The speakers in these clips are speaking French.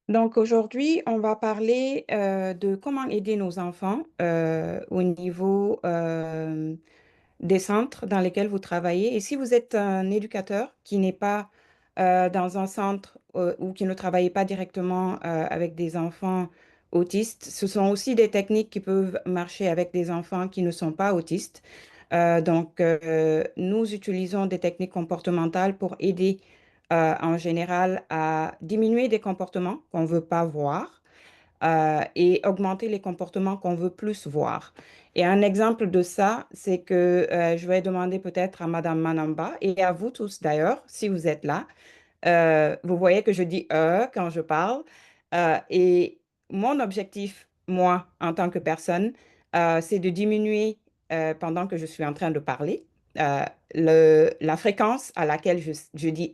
Donc aujourd'hui, on va parler de comment aider nos enfants au niveau des centres dans lesquels vous travaillez. Et si vous êtes un éducateur qui n'est pas dans un centre ou qui ne travaille pas directement avec des enfants autistes, ce sont aussi des techniques qui peuvent marcher avec des enfants qui ne sont pas autistes. Nous utilisons des techniques comportementales pour aider en général à diminuer des comportements qu'on ne veut pas voir et augmenter les comportements qu'on veut plus voir. Et un exemple de ça, c'est que je vais demander peut-être à Madame Manamba et à vous tous d'ailleurs, si vous êtes là, vous voyez que je dis quand je parle. Et mon objectif, moi, en tant que personne, c'est de diminuer, pendant que je suis en train de parler, euh, la fréquence à laquelle je dis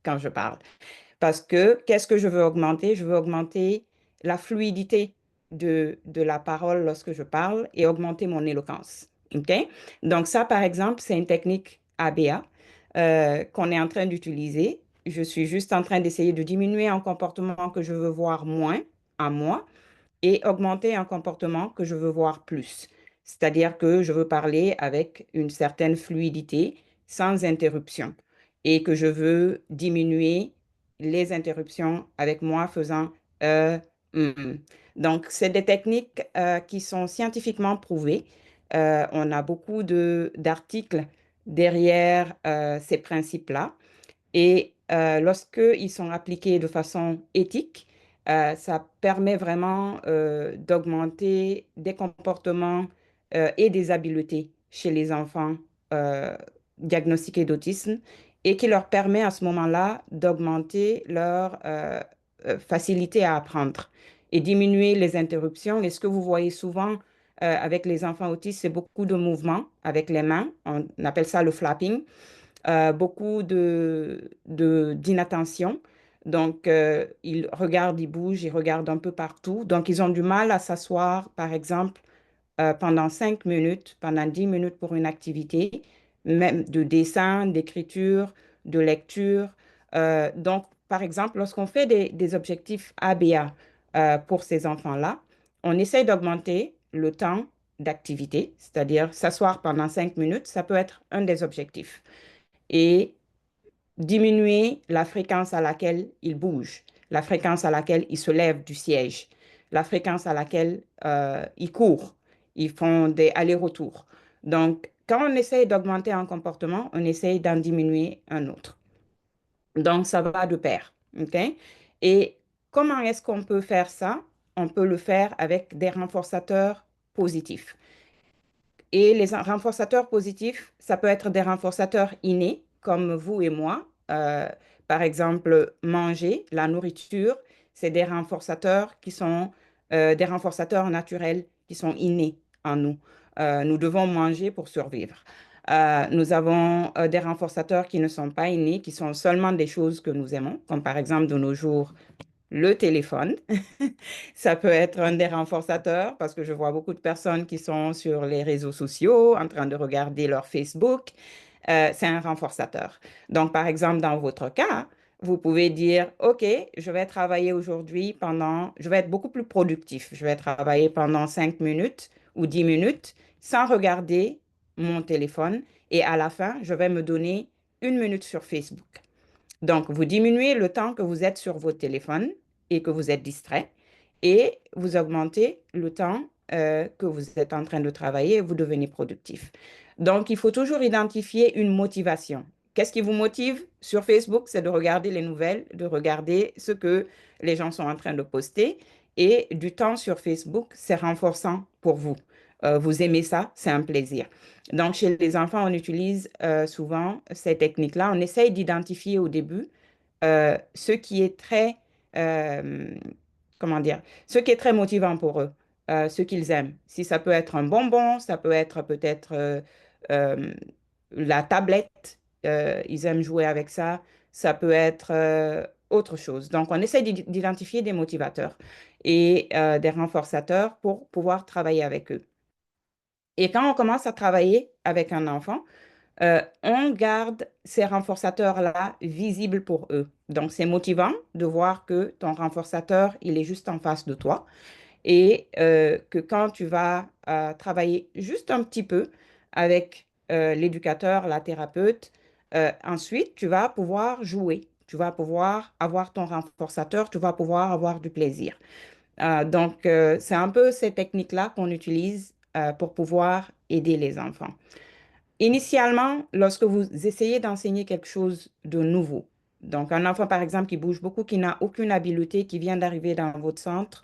quand je parle. Parce que qu'est-ce que je veux augmenter? Je veux augmenter la fluidité de la parole lorsque je parle et augmenter mon éloquence. OK? Donc ça, par exemple, c'est une technique ABA qu'on est en train d'utiliser. Je suis juste en train d'essayer de diminuer un comportement que je veux voir moins en moi et augmenter un comportement que je veux voir plus. C'est-à-dire que je veux parler avec une certaine fluidité, sans interruption, et que je veux diminuer les interruptions avec moi faisant euh, hum. Donc, c'est des techniques qui sont scientifiquement prouvées. On a beaucoup d'articles derrière ces principes-là. Et lorsqu'ils sont appliqués de façon éthique, ça permet vraiment d'augmenter des comportements et des habiletés chez les enfants euh, diagnostiqués d'autisme et qui leur permet à ce moment-là d'augmenter leur facilité à apprendre et diminuer les interruptions. Et ce que vous voyez souvent avec les enfants autistes, c'est beaucoup de mouvements avec les mains. On appelle ça le flapping, beaucoup d'inattention. Donc, ils regardent, ils bougent, ils regardent un peu partout. Donc, ils ont du mal à s'asseoir, par exemple, pendant 5 minutes, pendant 10 minutes pour une activité, même de dessin, d'écriture, de lecture. Donc, par exemple, lorsqu'on fait des objectifs ABA pour ces enfants-là, on essaye d'augmenter le temps d'activité, c'est-à-dire s'asseoir pendant 5 minutes, ça peut être un des objectifs et diminuer la fréquence à laquelle ils bougent, la fréquence à laquelle ils se lèvent du siège, la fréquence à laquelle ils courent, ils font des allers-retours. Donc, quand on essaye d'augmenter un comportement, on essaye d'en diminuer un autre. Donc, ça va de pair. OK? Et comment est-ce qu'on peut faire ça? On peut le faire avec des renforçateurs positifs. Et les renforçateurs positifs, ça peut être des renforçateurs innés, comme vous et moi. Par exemple, manger, la nourriture, c'est des renforçateurs qui sont des renforçateurs naturels qui sont innés en nous. Nous devons manger pour survivre. Nous avons des renforçateurs qui ne sont pas innés, qui sont seulement des choses que nous aimons, comme par exemple de nos jours le téléphone. Ça peut être un des renforçateurs parce que je vois beaucoup de personnes qui sont sur les réseaux sociaux en train de regarder leur Facebook. C'est un renforçateur. Donc, par exemple, dans votre cas, vous pouvez dire, OK, je vais travailler aujourd'hui je vais être beaucoup plus productif. Je vais travailler pendant 5 minutes ou 10 minutes sans regarder mon téléphone et à la fin, je vais me donner 1 minute sur Facebook. Donc, vous diminuez le temps que vous êtes sur votre téléphone et que vous êtes distrait et vous augmentez le temps que vous êtes en train de travailler et vous devenez productif. Donc, il faut toujours identifier une motivation. Qu'est-ce qui vous motive sur Facebook? C'est de regarder les nouvelles, de regarder ce que les gens sont en train de poster. Et du temps sur Facebook, c'est renforçant pour vous. Vous aimez ça, c'est un plaisir. Donc, chez les enfants, on utilise souvent ces techniques-là. On essaye d'identifier au début ce qui est très, euh, comment dire, ce qui est très motivant pour eux, ce qu'ils aiment. Si ça peut être un bonbon, ça peut être peut-être euh, la tablette, ils aiment jouer avec ça, ça peut être autre chose. Donc, on essaie d'identifier des motivateurs et des renforçateurs pour pouvoir travailler avec eux. Et quand on commence à travailler avec un enfant, On garde ces renforçateurs-là visibles pour eux. Donc, c'est motivant de voir que ton renforçateur, il est juste en face de toi et que quand tu vas travailler juste un petit peu avec l'éducateur, la thérapeute, ensuite, tu vas pouvoir jouer. Tu vas pouvoir avoir ton renforçateur, tu vas pouvoir avoir du plaisir. Donc, c'est un peu ces techniques-là qu'on utilise pour pouvoir aider les enfants. Initialement, lorsque vous essayez d'enseigner quelque chose de nouveau, donc un enfant par exemple qui bouge beaucoup, qui n'a aucune habileté, qui vient d'arriver dans votre centre,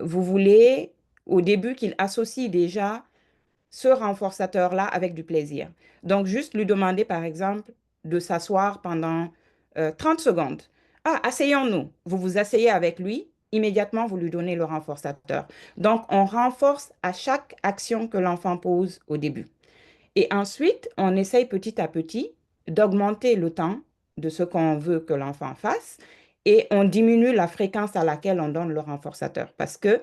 vous voulez au début qu'il associe déjà ce renforçateur-là avec du plaisir. Donc juste lui demander par exemple de s'asseoir pendant 30 secondes. Ah, asseyons-nous. Vous vous asseyez avec lui, immédiatement vous lui donnez le renforçateur. Donc on renforce à chaque action que l'enfant pose au début. Et ensuite, on essaye petit à petit d'augmenter le temps de ce qu'on veut que l'enfant fasse et on diminue la fréquence à laquelle on donne le renforçateur parce que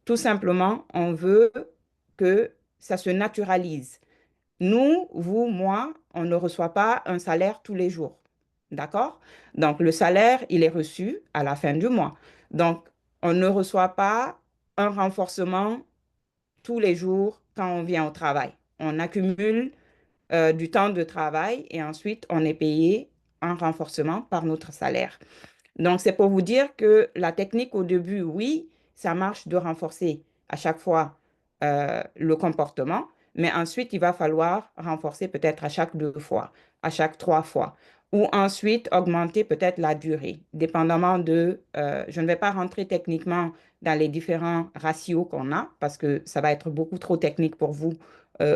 tout simplement, on veut que ça se naturalise. Nous, vous, moi, on ne reçoit pas un salaire tous les jours. D'accord? Donc, le salaire, il est reçu à la fin du mois. Donc, on ne reçoit pas un renforcement tous les jours quand on vient au travail. On accumule du temps de travail et ensuite on est payé un renforcement par notre salaire. Donc, c'est pour vous dire que la technique au début, oui, ça marche de renforcer à chaque fois le comportement, mais ensuite, il va falloir renforcer peut-être à chaque 2 fois, à chaque 3 fois, ou ensuite augmenter peut-être la durée, dépendamment je ne vais pas rentrer techniquement dans les différents ratios qu'on a, parce que ça va être beaucoup trop technique pour vous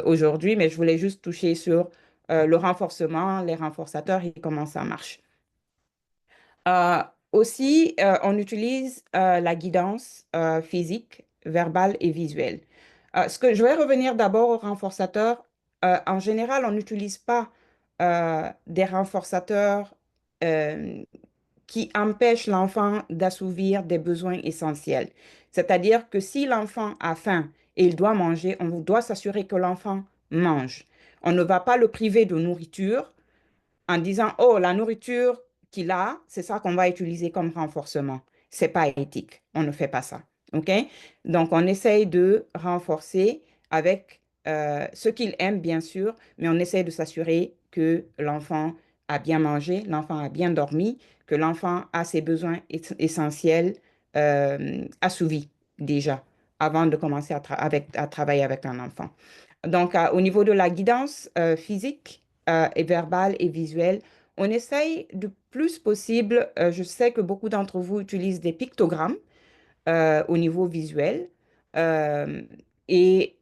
aujourd'hui, mais je voulais juste toucher sur le renforcement, les renforçateurs et comment ça marche. Euh, on utilise la guidance physique, verbale et visuelle. Je vais revenir d'abord aux renforçateurs. En général, on n'utilise pas des renforçateurs euh, qui empêchent l'enfant d'assouvir des besoins essentiels. C'est-à-dire que si l'enfant a faim et il doit manger, on doit s'assurer que l'enfant mange. On ne va pas le priver de nourriture en disant, oh, la nourriture qu'il a, c'est ça qu'on va utiliser comme renforcement. C'est pas éthique. On ne fait pas ça. OK? Donc, on essaye de renforcer avec ce qu'il aime, bien sûr, mais on essaye de s'assurer que l'enfant a bien mangé, l'enfant a bien dormi, que l'enfant a ses besoins essentiels assouvis déjà avant de commencer à travailler avec un enfant. Donc, au niveau de la guidance physique et verbale et visuelle, on essaye du plus possible, je sais que beaucoup d'entre vous utilisent des pictogrammes au niveau visuel euh, et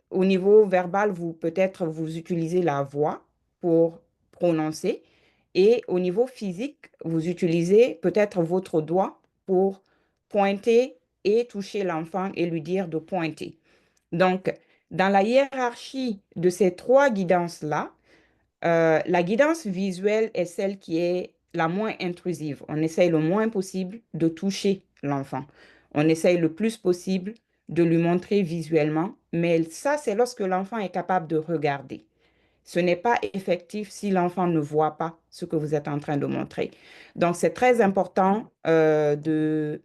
au niveau verbal, peut-être vous utilisez la voix pour prononcer et au niveau physique, vous utilisez peut-être votre doigt pour pointer et toucher l'enfant et lui dire de pointer. Donc, dans la hiérarchie de ces trois guidances-là, la guidance visuelle est celle qui est la moins intrusive. On essaye le moins possible de toucher l'enfant. On essaye le plus possible de lui montrer visuellement, mais ça, c'est lorsque l'enfant est capable de regarder. Ce n'est pas effectif si l'enfant ne voit pas ce que vous êtes en train de montrer. Donc, c'est très important de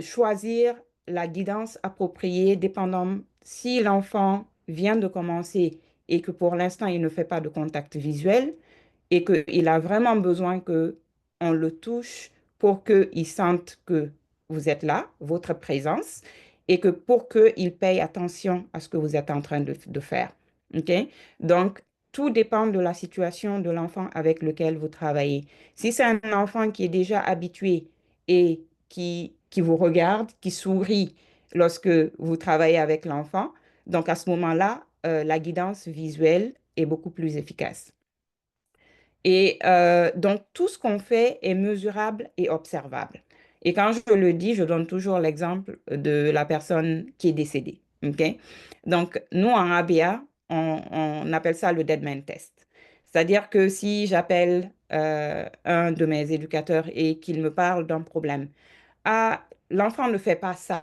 choisir la guidance appropriée, dépendant si l'enfant vient de commencer et que pour l'instant, il ne fait pas de contact visuel et qu'il a vraiment besoin que on le touche pour qu'il sente que vous êtes là, votre présence, et que pour qu'il paye attention à ce que vous êtes en train de faire. OK? Donc, tout dépend de la situation de l'enfant avec lequel vous travaillez. Si c'est un enfant qui est déjà habitué et qui vous regarde, qui sourit lorsque vous travaillez avec l'enfant, donc à ce moment-là, la guidance visuelle est beaucoup plus efficace. Et donc, tout ce qu'on fait est mesurable et observable. Et quand je le dis, je donne toujours l'exemple de la personne qui est décédée. OK? Donc, nous, en ABA, on appelle ça le Dead Man Test. C'est-à-dire que si j'appelle un de mes éducateurs et qu'il me parle d'un problème, ah, l'enfant ne fait pas ça,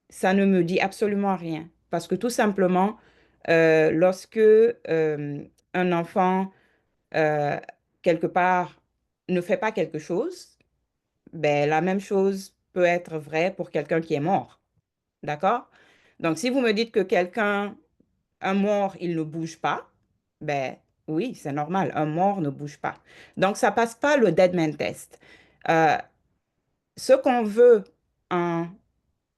ça ne me dit absolument rien. Parce que tout simplement, lorsque un enfant, euh, quelque part, ne fait pas quelque chose, ben, la même chose peut être vraie pour quelqu'un qui est mort. D'accord? Donc, si vous me dites que quelqu'un, un mort, il ne bouge pas, ben oui, c'est normal, un mort ne bouge pas. Donc, ça passe pas le Deadman Test. Euh, Ce qu'on veut en,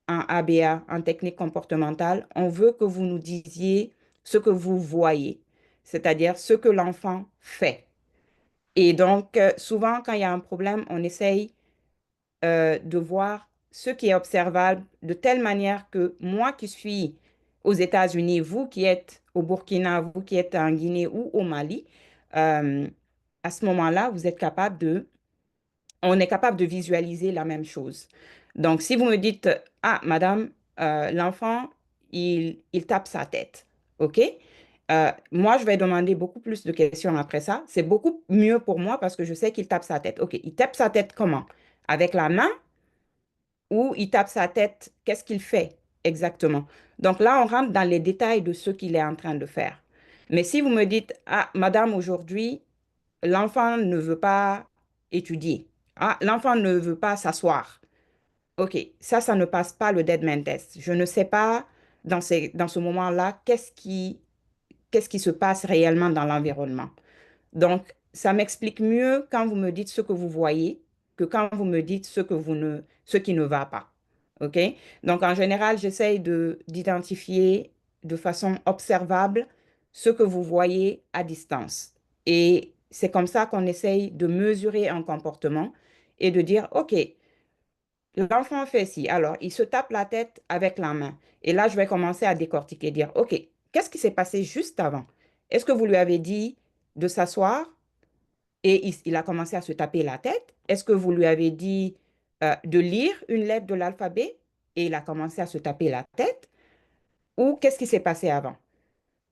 en ABA, en technique comportementale, on veut que vous nous disiez ce que vous voyez, c'est-à-dire ce que l'enfant fait. Et donc, souvent, quand il y a un problème, on essaye de voir ce qui est observable de telle manière que moi qui suis aux États-Unis, vous qui êtes au Burkina, vous qui êtes en Guinée ou au Mali, euh, à ce moment-là, vous êtes capable de on est capable de visualiser la même chose. Donc, si vous me dites, ah, madame, l'enfant, il tape sa tête, OK? Moi, je vais demander beaucoup plus de questions après ça. C'est beaucoup mieux pour moi parce que je sais qu'il tape sa tête. OK, il tape sa tête comment? Avec la main ou il tape sa tête? Qu'est-ce qu'il fait exactement? Donc là, on rentre dans les détails de ce qu'il est en train de faire. Mais si vous me dites, ah, madame, aujourd'hui, l'enfant ne veut pas étudier. Ah, l'enfant ne veut pas s'asseoir. OK, ça ne passe pas le dead man test. Je ne sais pas dans ce moment-là qu'est-ce qui se passe réellement dans l'environnement. Donc, ça m'explique mieux quand vous me dites ce que vous voyez que quand vous me dites ce qui ne va pas. OK? Donc, en général, j'essaye d'identifier de façon observable ce que vous voyez à distance. Et c'est comme ça qu'on essaye de mesurer un comportement et de dire, OK, l'enfant fait ci. Alors, il se tape la tête avec la main. Et là, je vais commencer à décortiquer, dire, OK, qu'est-ce qui s'est passé juste avant? Est-ce que vous lui avez dit de s'asseoir et il a commencé à se taper la tête? Est-ce que vous lui avez dit de lire une lettre de l'alphabet et il a commencé à se taper la tête? Ou qu'est-ce qui s'est passé avant?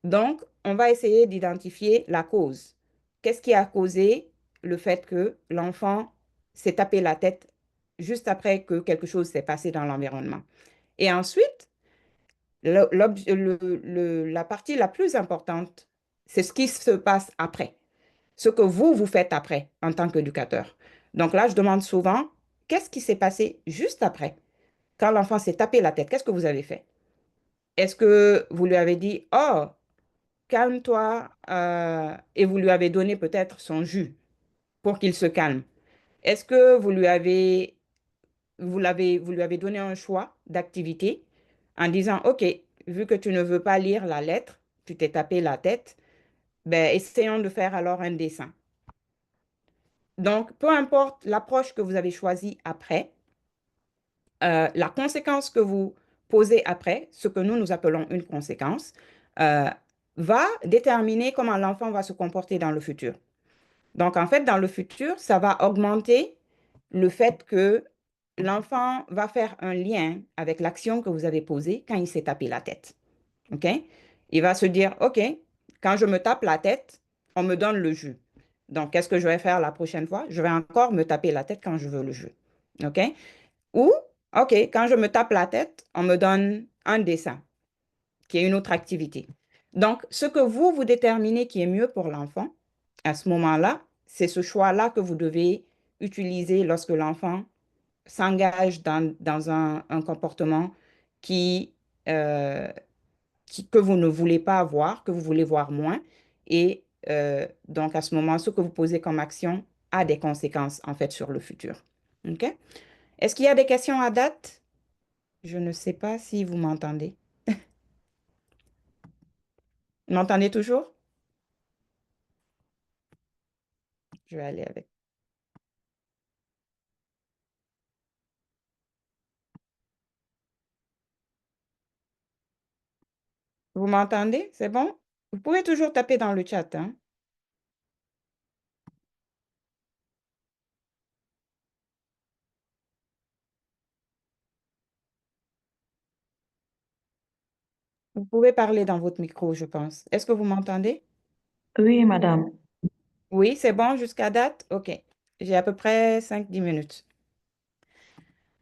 Donc, on va essayer d'identifier la cause. Qu'est-ce qui a causé le fait que l'enfant s'est tapé la tête juste après que quelque chose s'est passé dans l'environnement? Et ensuite, la partie la plus importante, c'est ce qui se passe après, ce que vous faites après en tant qu'éducateur. Donc là, je demande souvent, qu'est-ce qui s'est passé juste après? Quand l'enfant s'est tapé la tête, qu'est-ce que vous avez fait? Est-ce que vous lui avez dit, oh, calme-toi, et vous lui avez donné peut-être son jus pour qu'il se calme? Est-ce que vous lui avez donné un choix d'activité en disant, OK, vu que tu ne veux pas lire la lettre, tu t'es tapé la tête, ben, essayons de faire alors un dessin. Donc, peu importe l'approche que vous avez choisie après, la conséquence que vous posez après, ce que nous appelons une conséquence, euh, va déterminer comment l'enfant va se comporter dans le futur. Donc, en fait, dans le futur, ça va augmenter le fait que l'enfant va faire un lien avec l'action que vous avez posée quand il s'est tapé la tête. OK? Il va se dire, OK, quand je me tape la tête, on me donne le jus. Donc, qu'est-ce que je vais faire la prochaine fois? Je vais encore me taper la tête quand je veux le jus. OK? Ou, OK, quand je me tape la tête, on me donne un dessin, qui est une autre activité. Donc, ce que vous déterminez qui est mieux pour l'enfant, à ce moment-là, c'est ce choix-là que vous devez utiliser lorsque l'enfant s'engage dans un comportement qui, euh, que vous ne voulez pas avoir, que vous voulez voir moins. Et donc, à ce moment, ce que vous posez comme action a des conséquences, en fait, sur le futur. OK? Est-ce qu'il y a des questions à date? Je ne sais pas si vous m'entendez. Vous m'entendez toujours? Je vais aller avec. Vous m'entendez? C'est bon? Vous pouvez toujours taper dans le chat, hein? Vous pouvez parler dans votre micro, je pense. Est-ce que vous m'entendez? Oui, madame. Oui, c'est bon jusqu'à date? OK. J'ai à peu près 5 10 minutes.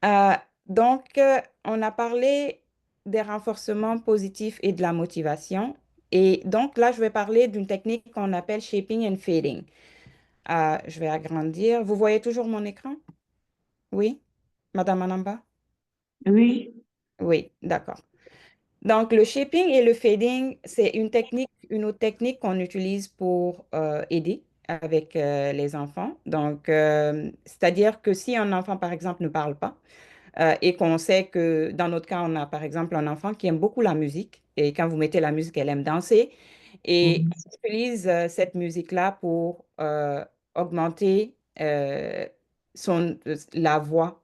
Euh, donc, on a parlé des renforcements positifs et de la motivation. Et donc là, je vais parler d'une technique qu'on appelle shaping and fading. Je vais agrandir. Vous voyez toujours mon écran? Oui, Madame Anamba? Oui, Oui, d'accord. Donc, le shaping et le fading, c'est une autre technique qu'on utilise pour aider avec les enfants. Donc, c'est-à-dire que si un enfant, par exemple, ne parle pas, et qu'on sait que dans notre cas, on a par exemple un enfant qui aime beaucoup la musique et quand vous mettez la musique, elle aime danser et mhm, on utilise cette musique-là pour augmenter la voix,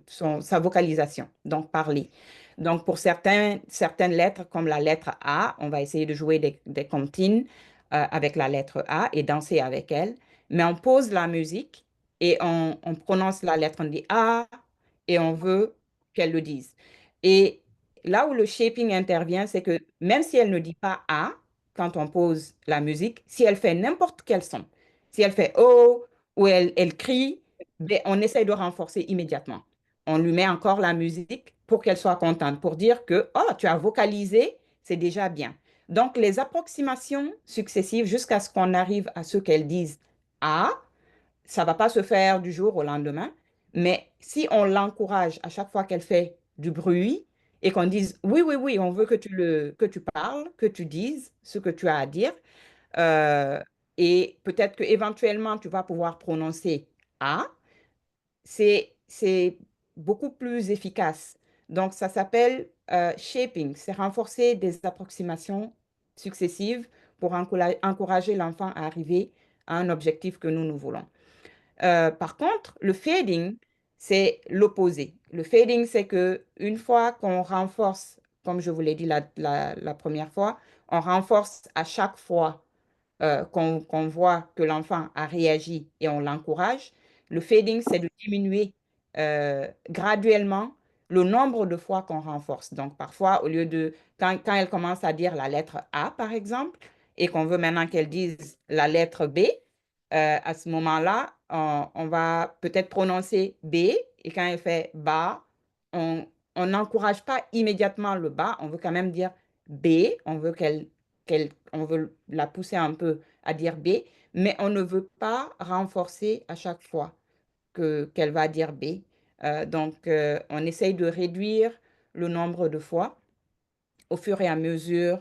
sa vocalisation, donc parler. Donc pour certaines lettres comme la lettre A, on va essayer de jouer des comptines avec la lettre A et danser avec elle, mais on pose la musique et on prononce la lettre, on dit A et on veut qu'elle le dise. Et là où le shaping intervient, c'est que même si elle ne dit pas A, quand on pose la musique, si elle fait n'importe quel son, si elle fait Oh ou elle crie, ben, on essaye de renforcer immédiatement. On lui met encore la musique pour qu'elle soit contente, pour dire que Oh, tu as vocalisé, c'est déjà bien. Donc, les approximations successives jusqu'à ce qu'on arrive à ce qu'elle dise A, ça va pas se faire du jour au lendemain, mais si on l'encourage à chaque fois qu'elle fait du bruit et qu'on dise oui, oui, oui, on veut que tu parles, que tu dises ce que tu as à dire, euh, et peut-être que éventuellement tu vas pouvoir prononcer A, c'est beaucoup plus efficace. Donc, ça s'appelle shaping, c'est renforcer des approximations successives pour encourager l'enfant à arriver à un objectif que nous voulons. Par contre, le fading, c'est l'opposé. Le fading, c'est que une fois qu'on renforce, comme je vous l'ai dit la première fois, on renforce à chaque fois qu'on voit que l'enfant a réagi et on l'encourage. Le fading, c'est de diminuer graduellement le nombre de fois qu'on renforce. Donc, parfois, au lieu de, quand elle commence à dire la lettre A, par exemple, et qu'on veut maintenant qu'elle dise la lettre B, à ce moment-là, on va peut-être prononcer B, et quand elle fait ba, on n'encourage pas immédiatement le ba, on veut quand même dire B, on veut on veut la pousser un peu à dire B, mais on ne veut pas renforcer à chaque fois qu'elle va dire B. Donc, on essaye de réduire le nombre de fois au fur et à mesure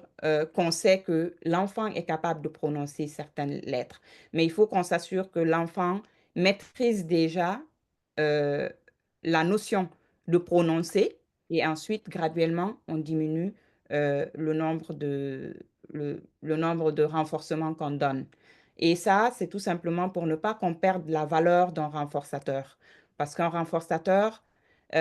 qu'on sait que l'enfant est capable de prononcer certaines lettres. Mais il faut qu'on s'assure que l'enfant maîtrise déjà euh, la notion de prononcer et ensuite, graduellement, on diminue le nombre de renforcements qu'on donne. Et ça, c'est tout simplement pour ne pas qu'on perde la valeur d'un renforçateur. Parce qu'un renforçateur,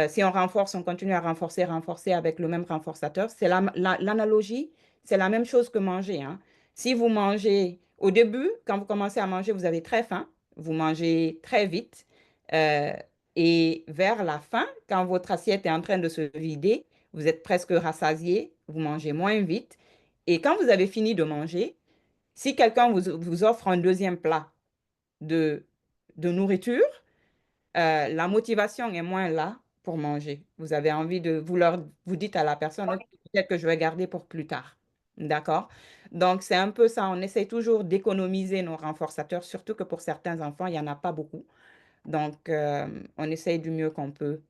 si on renforce, on continue à renforcer, renforcer avec le même renforçateur. C'est l'analogie, c'est la même chose que manger, hein. Si vous mangez au début, quand vous commencez à manger, vous avez très faim, vous mangez très vite. euh, et vers la fin, quand votre assiette est en train de se vider, vous êtes presque rassasié, vous mangez moins vite. Et quand vous avez fini de manger, si quelqu'un vous offre un deuxième plat de, de nourriture, la motivation est moins là pour manger. Vous avez envie vous dites à la personne, OK, peut-être que je vais garder pour plus tard. D'accord? Donc, c'est un peu ça. On essaie toujours d'économiser nos renforçateurs, surtout que pour certains enfants, il n'y en a pas beaucoup. Donc, on essaye du mieux qu'on peut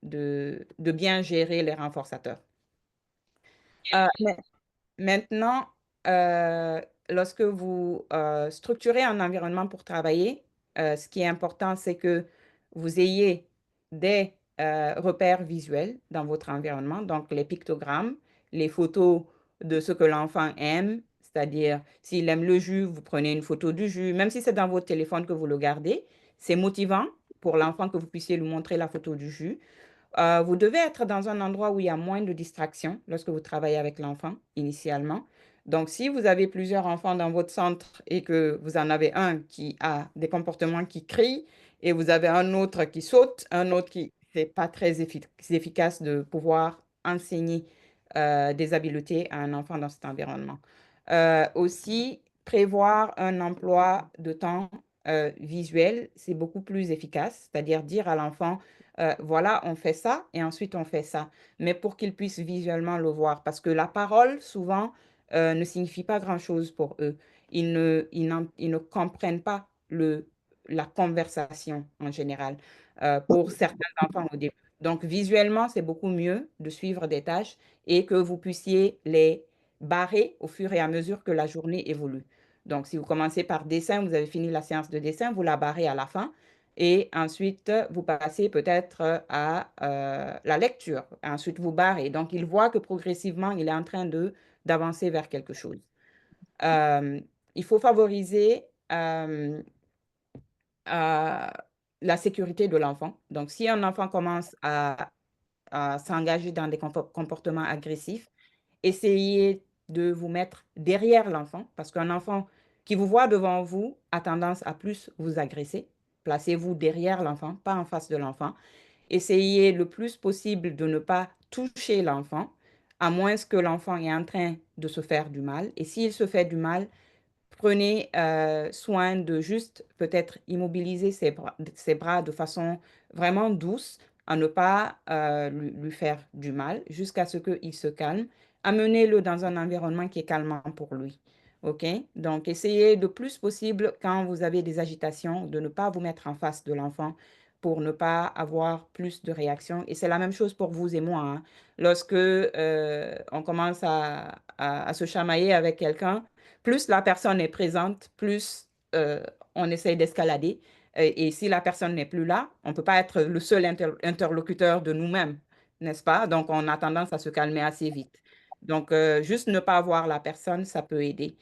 de bien gérer les renforçateurs. Mais maintenant, euh, lorsque vous structurez un environnement pour travailler, ce qui est important, c'est que vous ayez des repères visuels dans votre environnement, donc les pictogrammes, les photos de ce que l'enfant aime, c'est-à-dire s'il aime le jus, vous prenez une photo du jus, même si c'est dans votre téléphone que vous le gardez, c'est motivant pour l'enfant que vous puissiez lui montrer la photo du jus. Vous devez être dans un endroit où il y a moins de distractions lorsque vous travaillez avec l'enfant initialement. Donc, si vous avez plusieurs enfants dans votre centre et que vous en avez un qui a des comportements qui crient et vous avez un autre qui saute, un autre qui, c'est pas très efficace de pouvoir enseigner des habiletés à un enfant dans cet environnement. Aussi, prévoir un emploi de temps visuel, c'est beaucoup plus efficace, c'est-à-dire dire à l'enfant, voilà, on fait ça et ensuite on fait ça, mais pour qu'il puisse visuellement le voir, parce que la parole, souvent, ne signifie pas grand-chose pour eux. Ils ne comprennent pas la conversation en général pour certains enfants au début. Donc, visuellement, c'est beaucoup mieux de suivre des tâches et que vous puissiez les barrer au fur et à mesure que la journée évolue. Donc, si vous commencez par dessin, vous avez fini la séance de dessin, vous la barrez à la fin. Et ensuite, vous passez peut-être à la lecture. Ensuite, vous barrez. Donc, il voit que progressivement, il est en train d'avancer vers quelque chose. Euh, il faut favoriser euh, la sécurité de l'enfant. Donc, si un enfant commence à s'engager dans des comportements agressifs, essayez de vous mettre derrière l'enfant, parce qu'un enfant qui vous voit devant vous a tendance à plus vous agresser. Placez-vous derrière l'enfant, pas en face de l'enfant. Essayez le plus possible de ne pas toucher l'enfant, à moins que l'enfant est en train de se faire du mal. Et s'il se fait du mal, prenez soin de juste peut-être immobiliser ses bras de façon vraiment douce, à ne pas lui faire du mal, jusqu'à ce qu'il se calme. Amenez-le dans un environnement qui est calmant pour lui. OK? Donc, essayez le plus possible, quand vous avez des agitations, de ne pas vous mettre en face de l'enfant pour ne pas avoir plus de réactions. Et c'est la même chose pour vous et moi, hein. Lorsque on commence à se chamailler avec quelqu'un, plus la personne est présente, plus on essaye d'escalader. Et si la personne n'est plus là, on ne peut pas être le seul interlocuteur de nous-mêmes, n'est-ce pas? Donc, on a tendance à se calmer assez vite. Donc, juste ne pas voir la personne, ça peut aider.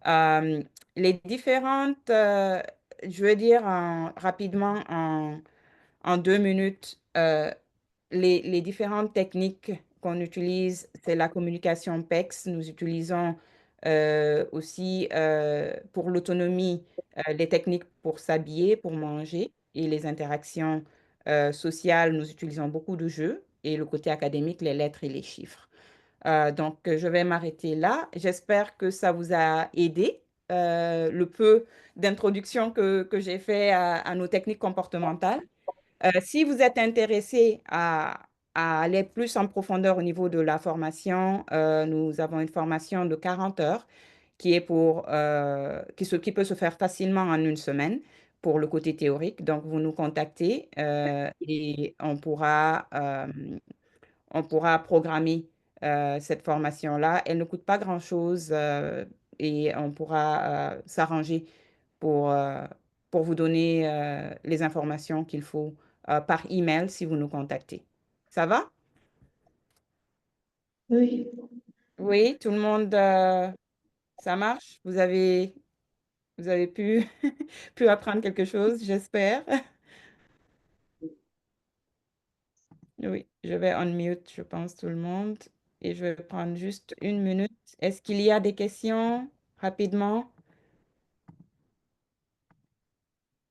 Euh, les différentes, je veux dire rapidement en 2 minutes, les différentes techniques qu'on utilise, c'est la communication PEX. Nous utilisons aussi pour l'autonomie les techniques pour s'habiller, pour manger et les interactions sociales. Nous utilisons beaucoup de jeux et le côté académique, les lettres et les chiffres. Donc, je vais m'arrêter là. J'espère que ça vous a aidé, le peu d'introduction que j'ai fait à nos techniques comportementales. Si vous êtes intéressé à aller plus en profondeur au niveau de la formation, nous avons une formation de 40 heures qui est qui peut se faire facilement en une semaine pour le côté théorique. Donc, vous nous contactez et on pourra programmer cette formation-là. Elle ne coûte pas grand-chose et on pourra s'arranger pour, euh, pour vous donner les informations qu'il faut par email si vous nous contactez. Ça va? Oui, Oui, tout le monde, ça marche? Vous avez pu, pu apprendre quelque chose, j'espère. Oui, je vais unmute, je pense, tout le monde. Et je vais prendre juste 1 minute. Est-ce qu'il y a des questions rapidement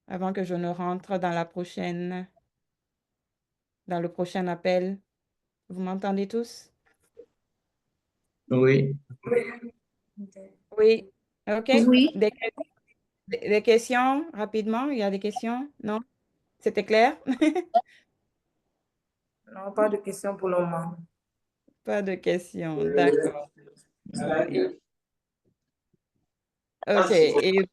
avant que je ne rentre dans le prochain appel? Vous m'entendez tous? Oui, Oui. OK. oui, Des, des questions rapidement? Il y a des questions? Non? C'était clair? Non, pas de questions pour le moment. Pas de questions. D'accord. OK. Et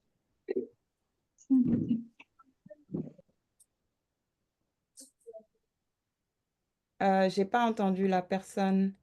j'ai pas entendu la personne.